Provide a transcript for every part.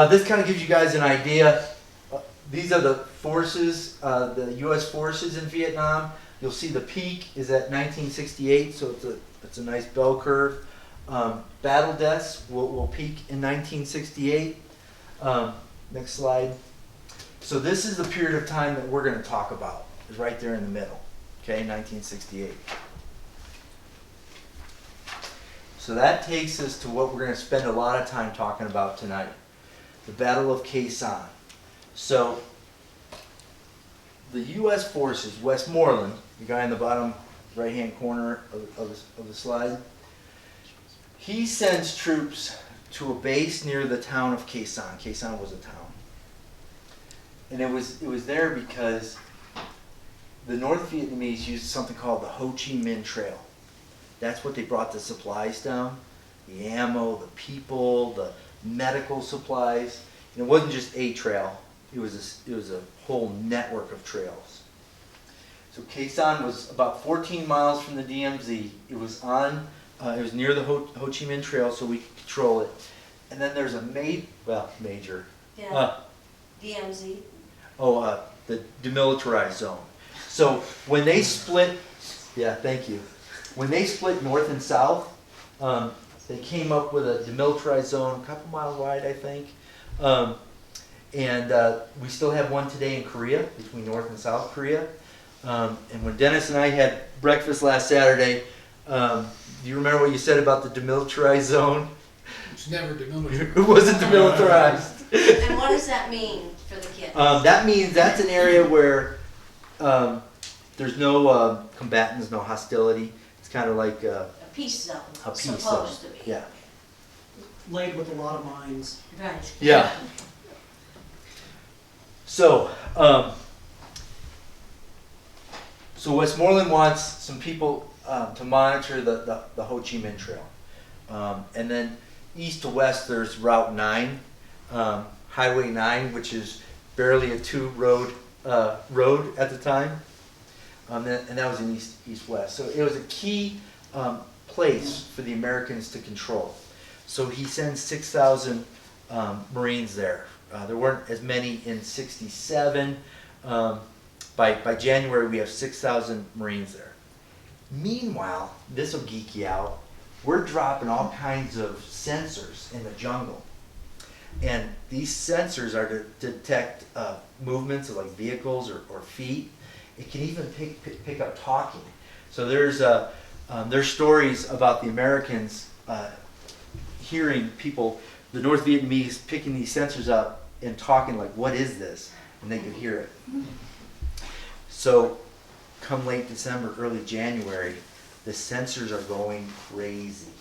This kind of gives you guys an idea. These are the forces, the U.S. forces in Vietnam. You'll see the peak is at 1968, so it's a nice bell curve. Battle deaths will peak in 1968. Next slide. So this is the period of time that we're going to talk about. Is right there in the middle. Okay, 1968. So that takes us to what we're going to spend a lot of time talking about tonight. The Battle of Khe Sanh. So the U.S. forces, Westmoreland, the guy in the bottom right-hand corner of the slide, he sends troops to a base near the town of Khe Sanh. Khe Sanh was a town. And it was there because the North Vietnamese used something called the Ho Chi Minh Trail. That's what they brought the supplies down, the ammo, the people, the medical supplies. And it wasn't just a trail. It was a whole network of trails. So Khe Sanh was about 14 miles from the DMZ. It was near the Ho Chi Minh Trail, so we could control it. And then there's a major. Yeah. DMZ. The demilitarized zone. So when they split, thank you. When they split north and south, they came up with a demilitarized zone, a couple miles wide, I think. And we still have one today in Korea, between North and South Korea. And when Dennis and I had breakfast last Saturday, do you remember what you said about the demilitarized zone? It's never demilitarized. It wasn't demilitarized. And what does that mean for the kids? That means that's an area where there's no combatants, no hostility. It's kind of like a peace zone. A peace supposed zone. to be. Yeah. Laid with a lot of mines. Right. Yeah. So, Westmoreland wants some people to monitor the Ho Chi Minh Trail. And then east to west, there's Route 9, Highway 9, which is barely a two-road road at the time. And that was in east-west. So it was a key place for the Americans to control. So he sends 6,000 Marines there. There weren't as many in '67. By January, we have 6,000 Marines there. Meanwhile, this will geek you out, we're dropping all kinds of sensors in the jungle. And these sensors are to detect movements of like vehicles or feet. It can even pick up talking. So there's stories about the Americans hearing people, the North Vietnamese, picking these sensors up and talking like, what is this? And they could hear it. So come late December, early January, the sensors are going crazy.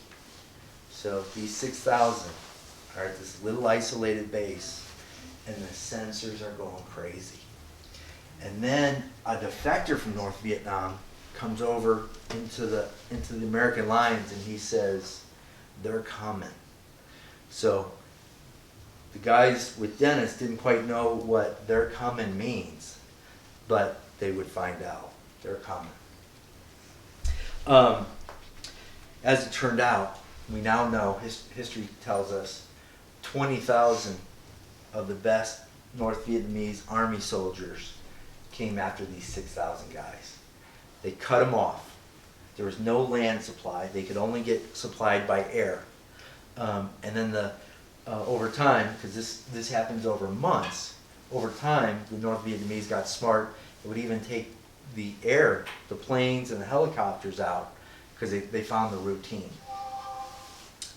So these 6,000 are at this little isolated base, and the sensors are going crazy. And then a defector from North Vietnam comes over into the American lines, and he says, they're coming. So the guys with Dennis didn't quite know what they're coming means, but they would find out. They're coming. As it turned out, we now know, history tells us, 20,000 of the best North Vietnamese army soldiers came after these 6,000 guys. They cut them off. There was no land supply. They could only get supplied by air. And then over time, because this happens over months, over time the North Vietnamese got smart. It would even take the air, the planes and the helicopters out, because they found the routine.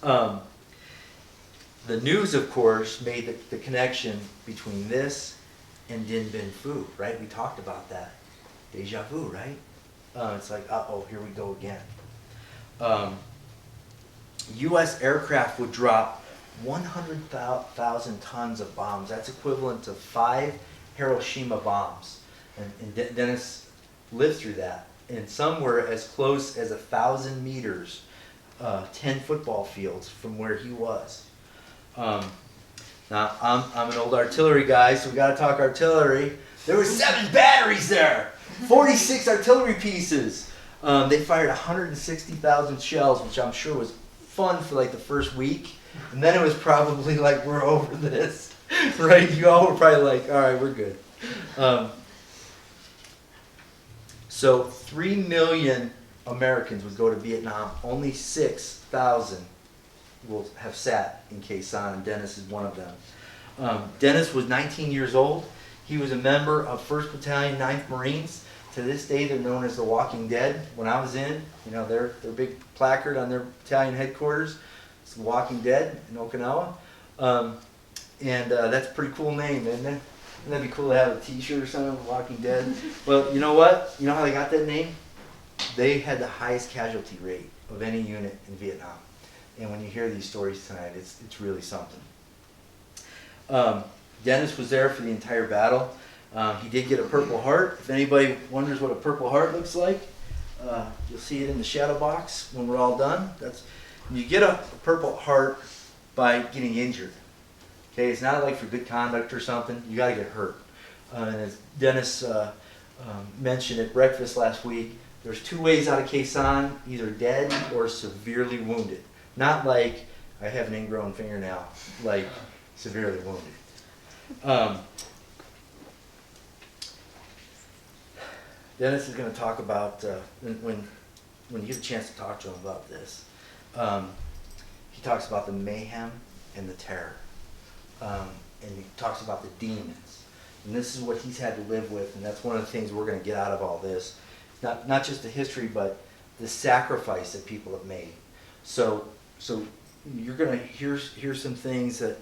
The news, of course, made the connection between this and Dien Bien Phu, right? We talked about that. Deja vu, right? It's like, uh-oh, here we go again. U.S. aircraft would drop 100,000 tons of bombs. That's equivalent to 5 Hiroshima bombs. And Dennis lived through that. And some were as close as 1,000 meters, 10 football fields from where he was. Now, I'm an old artillery guy, so we got to talk artillery. There were 7 batteries there, 46 artillery pieces. They fired 160,000 shells, which I'm sure was fun for like the first week. And then it was probably like, we're over this, right? You all were probably like, all right, we're good. So 3 million Americans would go to Vietnam. Only 6,000 will have sat in Khe Sanh, and Dennis is one of them. Dennis was 19 years old. He was a member of 1st Battalion, 9th Marines. To this day, they're known as the Walking Dead. When I was in, their big placard on their battalion headquarters, it's the Walking Dead in Okinawa. That's a pretty cool name, isn't it? Wouldn't that be cool to have a t-shirt or something, Walking Dead? Well, you know what? You know how they got that name? They had the highest casualty rate of any unit in Vietnam. And when you hear these stories tonight, it's really something. Dennis was there for the entire battle. He did get a Purple Heart. If anybody wonders what a Purple Heart looks like, you'll see it in the shadow box when we're all done. You get a Purple Heart by getting injured. Okay, it's not like for good conduct or something. You got to get hurt. And as Dennis mentioned at breakfast last week, there's 2 ways out of Khe Sanh, either dead or severely wounded. Not like I have an ingrown fingernail, like severely wounded. Dennis is going to talk about, when you get a chance to talk to him about this, he talks about the mayhem and the terror. And he talks about the demons. And this is what he's had to live with, and that's one of the things we're going to get out of all this. Not just the history, but the sacrifice that people have made. So you're going to hear some things that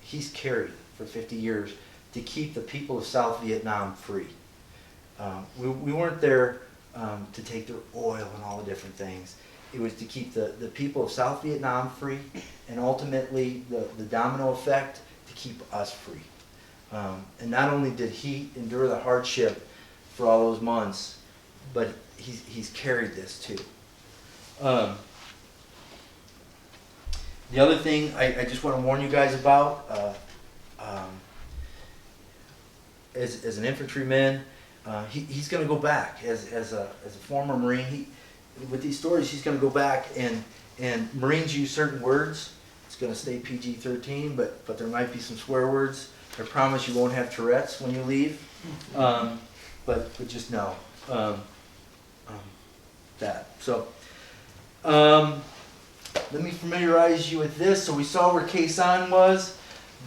he's carried for 50 years to keep the people of South Vietnam free. We weren't there to take their oil and all the different things. It was to keep the people of South Vietnam free, and ultimately the domino effect to keep us free. And not only did he endure the hardship for all those months, but he's carried this too. The other thing I just want to warn you guys about, as an infantryman, he's going to go back as a former Marine. With these stories, he's going to go back and Marines use certain words. It's going to stay PG-13, but there might be some swear words. I promise you won't have Tourette's when you leave, but just know that. So let me familiarize you with this. So we saw where Khe Sanh was.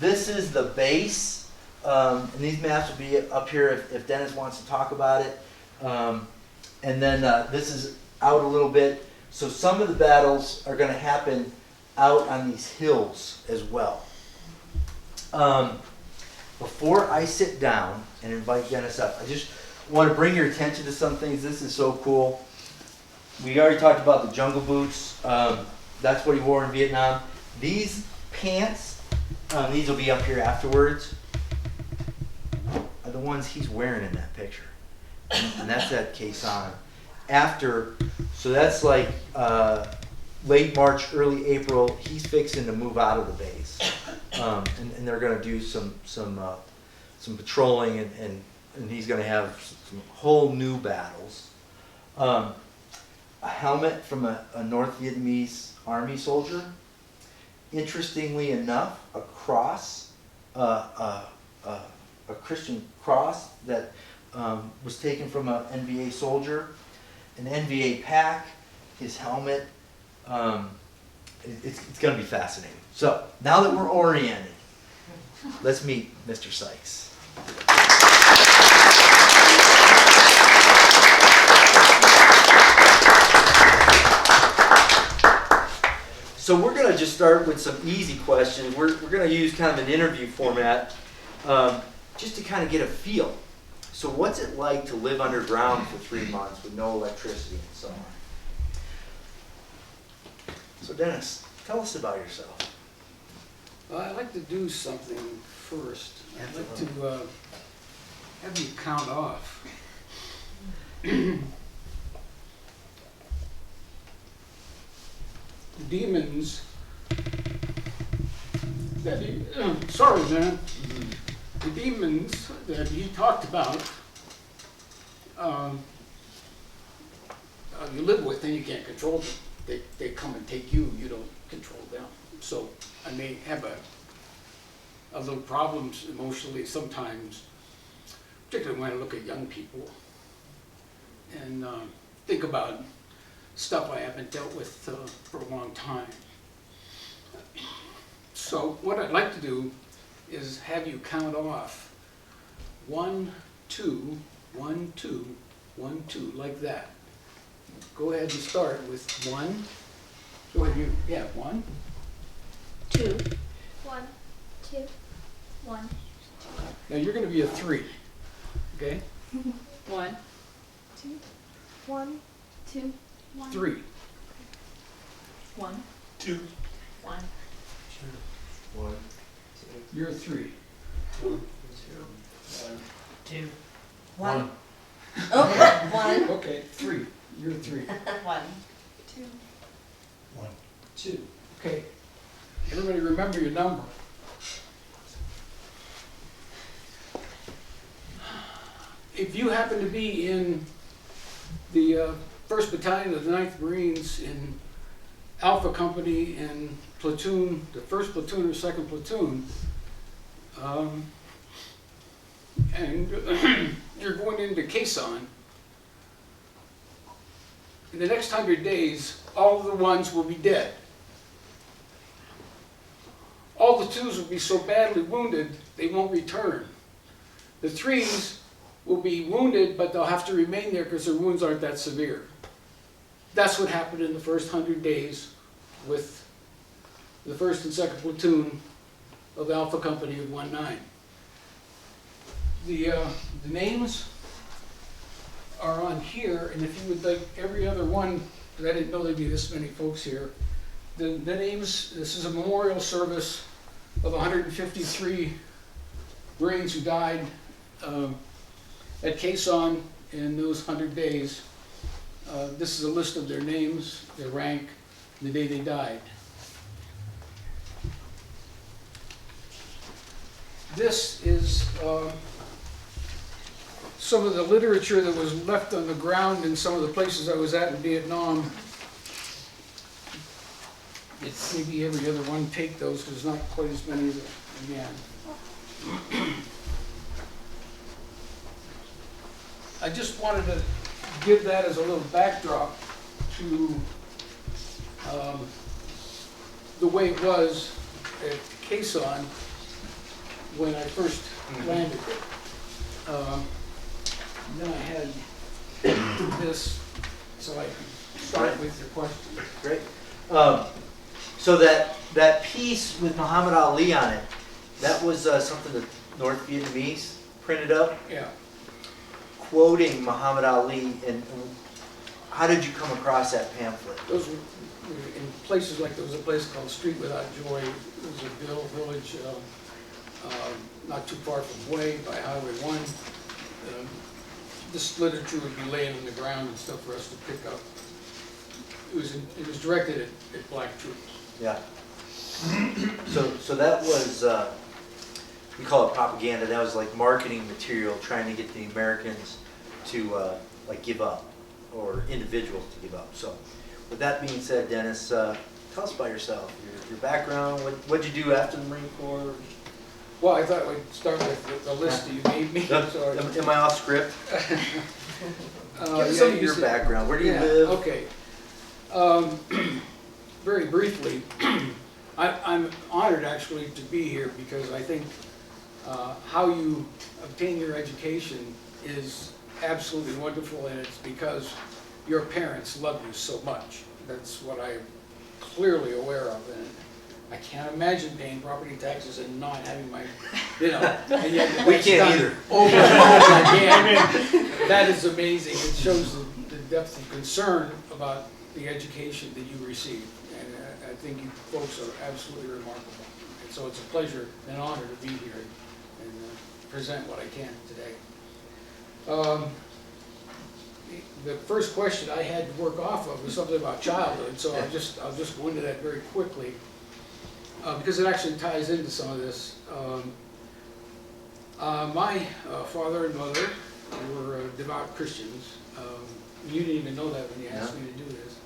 This is the base, and these maps will be up here if Dennis wants to talk about it. And then this is out a little bit. So some of the battles are going to happen out on these hills as well. Before I sit down and invite Dennis up, I just want to bring your attention to some things. This is so cool. We already talked about the jungle boots. That's what he wore in Vietnam. These pants, these will be up here afterwards, are the ones he's wearing in that picture. And that's at Khe Sanh. So that's like late March, early April. He's fixing to move out of the base, and they're going to do some patrolling, and he's going to have some whole new battles. A helmet from a North Vietnamese army soldier. Interestingly enough, a cross, a Christian cross that was taken from an NVA soldier. An NVA pack, his helmet. It's going to be fascinating. So now that we're oriented, let's meet Mr. Sykes. So we're going to just start with some easy questions. We're going to use kind of an interview format just to kind of get a feel. So what's it like to live underground for 3 months with no electricity and so on? So Dennis, tell us about yourself. Well, I'd like to do something first. I'd like to have you count off. Demons that he, sorry man, the demons that he talked about, you live with and you can't control them. They come and take you, you don't control them. So I may have a little problems emotionally sometimes, particularly when I look at young people and think about stuff I haven't dealt with for a long time. So what I'd like to do is have you count off 1, 2, 1, 2, 1, 2, like that. Go ahead and start with 1. Go ahead, yeah, 1. 2. 1, 2, 1. Now you're going to be a 3, okay? 1, 2, 1, 2, 1. 3. 1, 2. 1. 1, You're a 3. 2, 2. 1. Okay, 1. Okay, 3. You're a 3. 1, 2. 1. 2. Okay. Everybody remember your number. If you happen to be in the 1st Battalion of the 9th Marines in Alpha Company and platoon, the 1st platoon or 2nd platoon, and you're going into Quezon, in the next 100 days, all of the 1s will be dead. All the 2s will be so badly wounded, they won't return. The 3s will be wounded, but they'll have to remain there because their wounds aren't that severe. That's what happened in the first 100 days with the 1st and 2nd platoon of Alpha Company of 19. The names are on here, and if you would like every other one, because I didn't know there'd be this many folks here, the names, this is a memorial service of 153 Marines who died at Quezon in those 100 days. This is a list of their names, their rank, the day they died. This is some of the literature that was left on the ground in some of the places I was at in Vietnam. It's maybe every other one take those, because there's not quite as many again. I just wanted to give that as a little backdrop to the way it was at Quezon when I first landed there. Then I had this, so I can start with your question. Great. So that piece with Muhammad Ali on it, that was something that North Vietnamese printed up, Yeah. quoting Muhammad Ali. And how did you come across that pamphlet? Those were in places like, there was a place called Street Without Joy. It was a village not too far from Hue by Highway 1. This literature would be laying on the ground and stuff for us to pick up. It was directed at black troops. Yeah. So that was, we call it propaganda. That was like marketing material, trying to get the Americans to like give up, or individuals to give up. So with that being said, Dennis, tell us about yourself, your background. What'd you do after the Marine Corps? Well, I thought we'd start with the list that you gave me. Sorry. Am I off script? Give us some of your background. Where do you live? Okay. Very briefly, I'm honored actually to be here, because I think how you obtain your education is absolutely wonderful, and it's because your parents love you so much. That's what I'm clearly aware of, and I can't imagine paying property taxes and not having my, and yet We that's can't done either. over and over again. That is amazing. It shows the depth of concern about the education that you received, and I think you folks are absolutely remarkable. And so it's a pleasure and an honor to be here and present what I can today. The first question I had to work off of was something about childhood, so I'll just go into that very quickly, because it actually ties into some of this. My father and mother were devout Christians. You didn't even know that when you asked me to do this.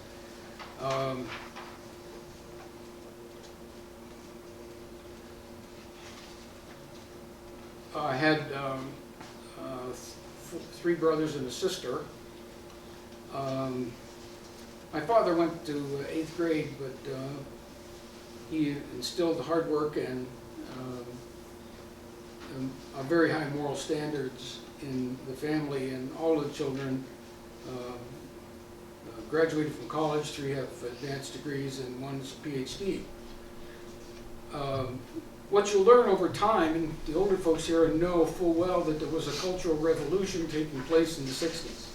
I had 3 brothers and a sister. My father went to 8th grade, but he instilled hard work and very high moral standards in the family, and all of the children graduated from college. 3 have advanced degrees and 1 is a PhD. What you'll learn over time, and the older folks here know full well that there was a cultural revolution taking place in the 60s.